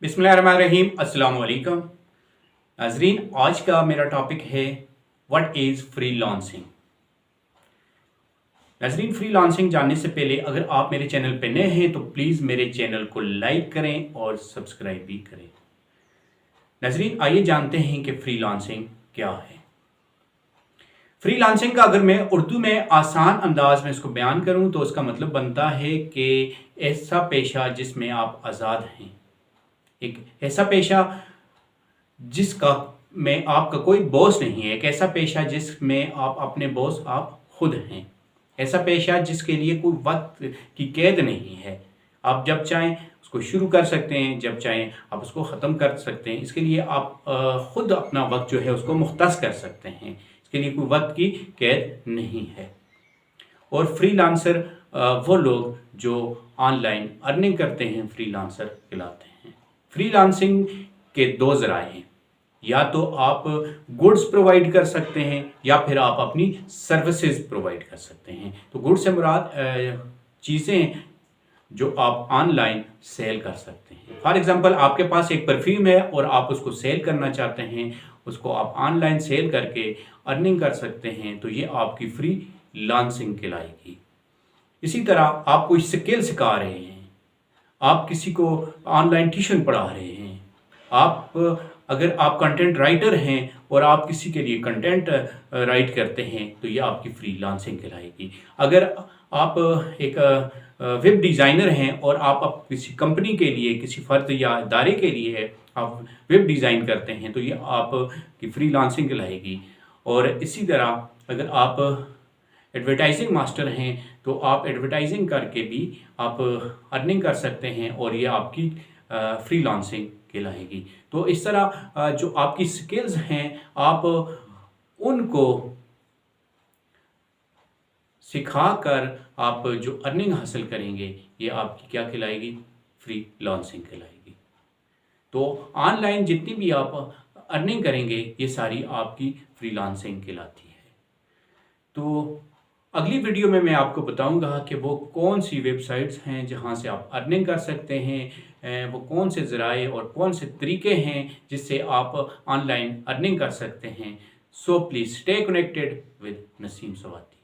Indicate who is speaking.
Speaker 1: बिस्मिल्लाहिर्रहमानिर्रहीम, अस्सलाम वालेकुम। नाज़रीन, आज का मेरा टॉपिक है व्हाट इज़ फ्रीलांसिंग। नाज़रीन, फ्रीलांसिंग जानने से पहले अगर आप मेरे चैनल पे नए हैं तो प्लीज़ मेरे चैनल को लाइक करें और सब्सक्राइब भी करें। नाज़रीन, आइए जानते हैं कि फ्रीलांसिंग क्या है। फ्रीलांसिंग का अगर मैं उर्दू में आसान अंदाज में इसको बयान करूं तो उसका मतलब बनता है कि ऐसा पेशा जिसमें आप आज़ाद हैं, एक ऐसा पेशा जिसका में आपका कोई बॉस नहीं है, एक ऐसा पेशा जिसमें आप अपने बॉस आप खुद हैं, ऐसा पेशा जिसके लिए कोई वक्त की कैद नहीं है। आप जब चाहें उसको शुरू कर सकते हैं, जब चाहें आप उसको ख़त्म कर सकते हैं। इसके लिए आप खुद अपना वक्त जो है उसको मुख्तस कर सकते हैं, इसके लिए कोई वक्त की कैद नहीं है। और फ्रीलांसर वो लोग जो ऑनलाइन अर्निंग करते हैं फ्रीलांसर कहलाते हैं। फ्रीलांसिंग के दो ज़राए हैं, या तो आप गुड्स प्रोवाइड कर सकते हैं या फिर आप अपनी सर्विसेज प्रोवाइड कर सकते हैं। तो गुड्स से मुराद चीज़ें जो आप ऑनलाइन सेल कर सकते हैं। फॉर एग्जांपल, आपके पास एक परफ्यूम है और आप उसको सेल करना चाहते हैं, उसको आप ऑनलाइन सेल करके अर्निंग कर सकते हैं, तो ये आपकी फ्री लांसिंग कहलाएगी। इसी तरह आप कोई स्किल सिखा रहे हैं, आप किसी को ऑनलाइन ट्यूशन पढ़ा रहे हैं, अगर आप कंटेंट राइटर हैं और आप किसी के लिए कंटेंट राइट करते हैं तो ये आपकी फ्रीलांसिंग कहलाएगी। अगर आप एक वेब डिज़ाइनर हैं और आप किसी कंपनी के लिए, किसी फ़र्द या इदारे के लिए आप वेब डिज़ाइन करते हैं तो ये आपकी फ्रीलांसिंग कहलाएगी। और इसी तरह अगर आप एडवर्टाइजिंग मास्टर हैं तो आप एडवर्टाइजिंग करके भी आप अर्निंग कर सकते हैं और ये आपकी फ्रीलांसिंग कहलाएगी। तो इस तरह जो आपकी स्किल्स हैं आप उनको सिखाकर आप जो अर्निंग हासिल करेंगे ये आपकी क्या कहलाएगी, फ्रीलांसिंग कहलाएगी। तो ऑनलाइन जितनी भी आप अर्निंग करेंगे ये सारी आपकी फ्रीलांसिंग कहलाती है। तो अगली वीडियो में मैं आपको बताऊंगा कि वो कौन सी वेबसाइट्स हैं जहां से आप अर्निंग कर सकते हैं, वो कौन से ज़राए और कौन से तरीके हैं जिससे आप ऑनलाइन अर्निंग कर सकते हैं। So please stay connected with Naseem Swati.